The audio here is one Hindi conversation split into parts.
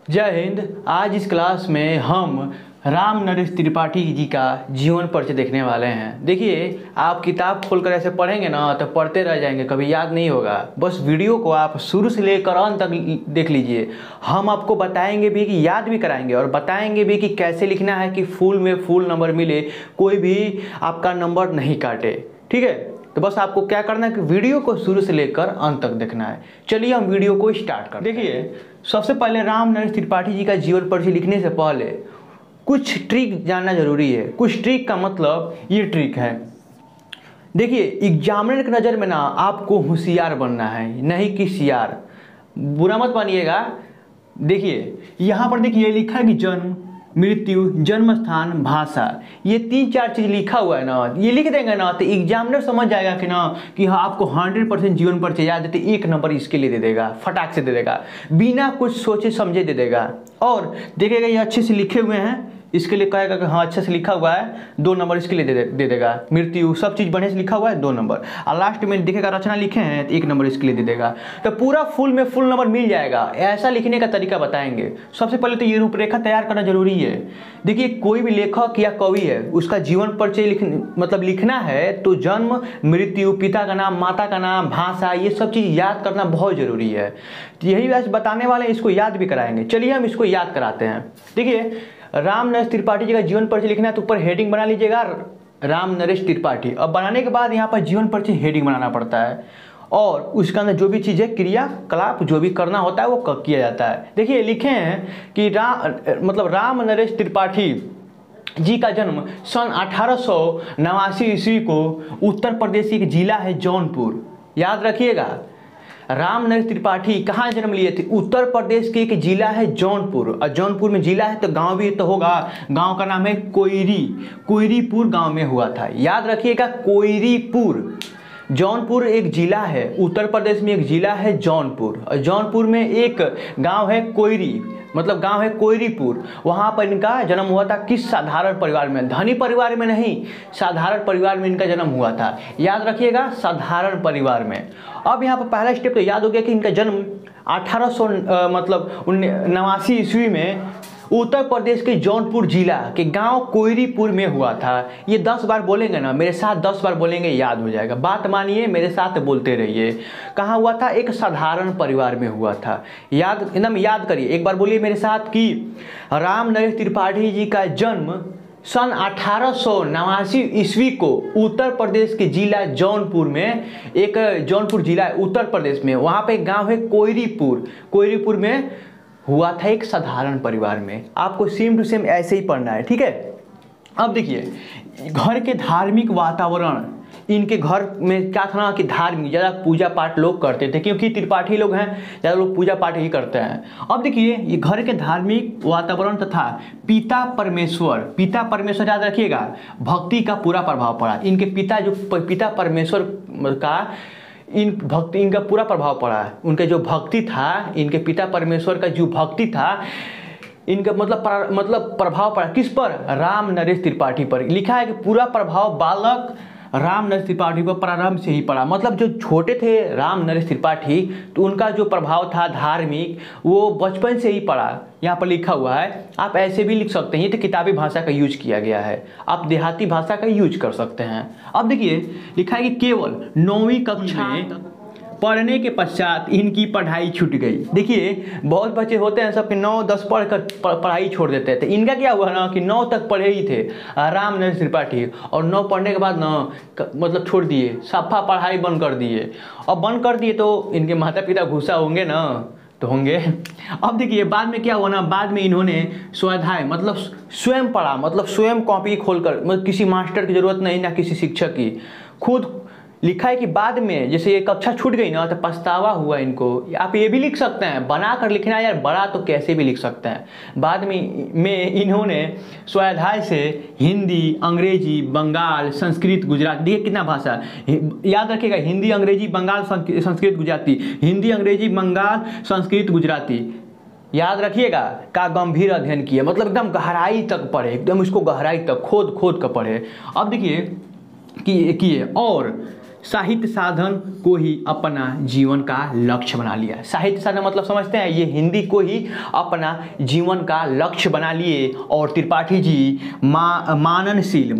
जय हिंद। आज इस क्लास में हम राम नरेश त्रिपाठी जी का जीवन परिचय देखने वाले हैं। देखिए, आप किताब खोलकर ऐसे पढ़ेंगे ना तो पढ़ते रह जाएंगे, कभी याद नहीं होगा। बस वीडियो को आप शुरू से लेकर अंत तक देख लीजिए। हम आपको बताएंगे भी कि याद भी कराएंगे और बताएंगे भी कि कैसे लिखना है कि फुल में फुल नंबर मिले, कोई भी आपका नंबर नहीं काटे। ठीक है, तो बस आपको क्या करना है कि वीडियो को शुरू से लेकर अंत तक देखना है। चलिए हम वीडियो को स्टार्ट करते हैं। देखिए, सबसे पहले राम नरेश त्रिपाठी जी का जीवन परिचय लिखने से पहले कुछ ट्रिक जानना जरूरी है। कुछ ट्रिक का मतलब ये ट्रिक है। देखिए, एग्जामिनर की नज़र में ना आपको होशियार बनना है, नहीं कि सियार। बुरा मत मानिएगा। देखिए, यहाँ पर देखिए लिखा है कि जन्म, मृत्यु, जन्म स्थान, भाषा, ये 3-4 चीज़ लिखा हुआ है ना। ये लिख देंगे ना तो एग्जामिनर समझ जाएगा कि ना कि हाँ आपको 100% जीवन परिचय याद है, तो 1 नंबर इसके लिए दे देगा, फटाक से दे देगा, बिना कुछ सोचे समझे दे देगा। और देखेगा ये अच्छे से लिखे हुए हैं, इसके लिए कहेगा कि हाँ अच्छे से लिखा हुआ है, 2 नंबर इसके लिए दे देगा। मृत्यु, सब चीज़ बढ़िया से लिखा हुआ है, 2 नंबर। और लास्ट में देखेगा रचना लिखे हैं तो 1 नंबर इसके लिए दे देगा। तो पूरा फुल में फुल नंबर मिल जाएगा। ऐसा लिखने का तरीका बताएंगे। सबसे पहले तो ये रूपरेखा तैयार करना जरूरी है। देखिए, कोई भी लेखक या कवि है, उसका जीवन परिचय लिखना है तो जन्म, मृत्यु, पिता का नाम, माता का नाम, भाषा, ये सब चीज़ याद करना बहुत जरूरी है। यही वैसे बताने वाले हैं, इसको याद भी कराएंगे। चलिए हम इसको याद कराते हैं। देखिए, राम नरेश त्रिपाठी जी का जीवन परिचय लिखना है तो ऊपर हेडिंग बना लीजिएगा राम नरेश त्रिपाठी। अब बनाने के बाद यहाँ पर जीवन परिचय हेडिंग बनाना पड़ता है और उसके अंदर जो भी चीज़ें क्रियाकलाप जो भी करना होता है वो किया जाता है। देखिए, लिखे हैं कि राम नरेश त्रिपाठी जी का जन्म सन 1889 ईस्वी को उत्तर प्रदेश की एक जिला है जौनपुर। याद रखिएगा, राम नरेश त्रिपाठी कहाँ जन्म लिए थे? उत्तर प्रदेश के एक जिला है जौनपुर। और जौनपुर में जिला है तो गांव भी तो होगा। गांव का नाम है कोयरीपुर गांव में हुआ था। याद रखिएगा, कोयरीपुर। जौनपुर एक जिला है, उत्तर प्रदेश में एक जिला है जौनपुर। और जौनपुर में एक गांव है गांव है कोयरीपुर। वहाँ पर इनका जन्म हुआ था। किस साधारण परिवार में? धनी परिवार में नहीं, साधारण परिवार में इनका जन्म हुआ था। याद रखिएगा, साधारण परिवार में। अब यहाँ पर पहला स्टेप तो याद हो गया कि इनका जन्म 1889 ईस्वी में उत्तर प्रदेश के जौनपुर जिला के गांव कोयरीपुर में हुआ था। ये 10 बार बोलेंगे ना, मेरे साथ 10 बार बोलेंगे, याद हो जाएगा। बात मानिए, मेरे साथ बोलते रहिए। कहाँ हुआ था? एक साधारण परिवार में हुआ था। याद, एकदम याद करिए। एक बार बोलिए मेरे साथ कि राम नरेश त्रिपाठी जी का जन्म सन 1889 ईस्वी को उत्तर प्रदेश के जिला जौनपुर में, एक जौनपुर जिला है उत्तर प्रदेश में, वहाँ पे एक गाँव है कोयरीपुर में हुआ था, एक साधारण परिवार में। आपको सेम टू सेम ऐसे ही पढ़ना है, ठीक है। अब देखिए, घर के धार्मिक वातावरण, इनके घर में क्या था ना कि धार्मिक ज़्यादा पूजा पाठ लोग करते थे, क्योंकि त्रिपाठी लोग हैं, ज़्यादा लोग पूजा पाठ ही करते हैं। अब देखिए, ये घर के धार्मिक वातावरण तथा पिता परमेश्वर याद रखिएगा, भक्ति का पूरा प्रभाव पड़ा। इनके पिता परमेश्वर का इनका पूरा प्रभाव पड़ा है। उनके जो भक्ति था, इनके पिता परमेश्वर का जो भक्ति था, इनका मतलब प्रभाव पड़ा किस पर? राम नरेश त्रिपाठी पर। लिखा है कि पूरा प्रभाव बालक राम नरेश त्रिपाठी पर प्रारंभ से ही पड़ा। मतलब जो छोटे थे राम नरेश त्रिपाठी, तो उनका जो प्रभाव था धार्मिक, वो बचपन से ही पड़ा। यहाँ पर लिखा हुआ है, आप ऐसे भी लिख सकते हैं। ये तो किताबी भाषा का यूज किया गया है, आप देहाती भाषा का यूज कर सकते हैं। अब देखिए, लिखा है कि केवल 9वीं कक्षा पढ़ने के पश्चात इनकी पढ़ाई छूट गई। देखिए, बहुत बच्चे होते हैं सब कि 9-10 पढ़कर पढ़ाई छोड़ देते हैं। तो इनका क्या हुआ ना कि 9 तक पढ़े ही थे राम नरेश त्रिपाठी, और 9 पढ़ने के बाद ना छोड़ दिए, सफा पढ़ाई बंद कर दिए। और बंद कर दिए तो इनके माता पिता गुस्सा होंगे ना, तो होंगे। अब देखिए, बाद में क्या हुआ ना, बाद में इन्होंने स्वाध्याय स्वयं पढ़ा, स्वयं कॉपी खोलकर, किसी मास्टर की जरूरत नहीं, ना किसी शिक्षक की, खुद। लिखा है कि बाद में जैसे ये कक्षा छूट गई ना तो पछतावा हुआ इनको। आप ये भी लिख सकते हैं, बना कर लिखना यार, बड़ा तो कैसे भी लिख सकते हैं। बाद में इन्होंने स्वाध्याय से हिंदी, अंग्रेजी, बंगाल, संस्कृत, गुजराती, देखिए कितना भाषा याद रखिएगा, हिंदी, अंग्रेजी, बंगाल, संस्कृत, गुजराती, हिंदी, अंग्रेजी, बंगाल, संस्कृत, गुजराती, याद रखिएगा, का गंभीर अध्ययन किया। मतलब एकदम गहराई तक पढ़े, एकदम इसको गहराई तक खोद कर पढ़े। अब देखिए किए और साहित्य साधन को ही अपना जीवन का लक्ष्य बना लिया। साहित्य साधन मतलब समझते हैं, ये हिंदी को ही अपना जीवन का लक्ष्य बना लिए। और त्रिपाठी जी माननशील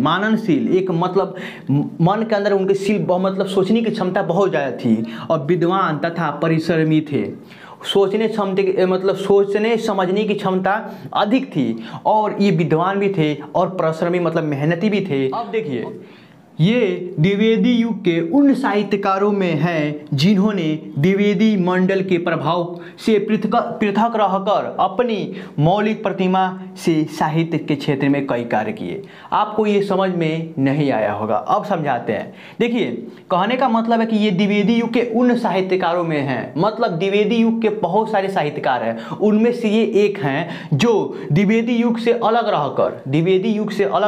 एक मतलब मन के अंदर उनके शील मतलब सोचने की क्षमता बहुत ज़्यादा थी और विद्वान तथा परिश्रमी थे। सोचने समझने की क्षमता अधिक थी और ये विद्वान भी थे और परिश्रमी मतलब मेहनती भी थे। अब देखिए, ये द्विवेदी युग के उन साहित्यकारों में हैं जिन्होंने द्विवेदी मंडल के प्रभाव से पृथक रहकर अपनी मौलिक प्रतिमा से साहित्य के क्षेत्र में कई कार्य किए। आपको ये समझ में नहीं आया होगा, अब समझाते हैं। देखिए, कहने का मतलब है कि ये द्विवेदी युग के उन साहित्यकारों में हैं, मतलब द्विवेदी युग के बहुत सारे साहित्यकार हैं, उनमें से ये एक हैं जो द्विवेदी युग से अलग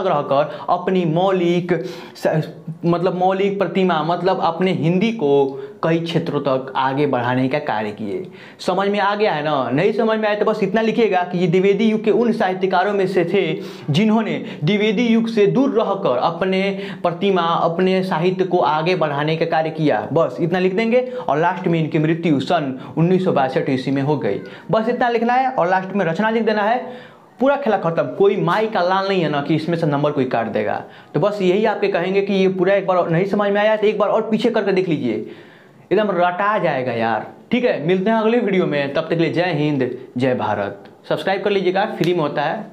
रहकर अपनी मौलिक प्रतिमा मतलब अपने हिंदी को कई क्षेत्रों तक आगे बढ़ाने का कार्य किए। समझ में आ गया है ना? नहीं समझ में आया तो बस इतना लिखिएगा कि ये द्विवेदी युग के उन साहित्यकारों में से थे जिन्होंने द्विवेदी युग से दूर रहकर अपने प्रतिमा अपने साहित्य को आगे बढ़ाने का कार्य किया। बस इतना लिख देंगे और लास्ट में इनकी मृत्यु सन 1962 ईस्वी में हो गई। बस इतना लिखना है और लास्ट में रचना लिख देना है। पूरा खेला खत्म। कोई माई का लाल नहीं है ना कि इसमें से नंबर कोई काट देगा। तो बस यही आपके कहेंगे कि ये पूरा एक बार नहीं समझ में आया तो एक बार और पीछे करके देख लीजिए, एकदम रटा जाएगा यार। ठीक है, मिलते हैं अगले वीडियो में, तब तक के लिए जय हिंद जय भारत। सब्सक्राइब कर लीजिएगा, फ्री में होता है।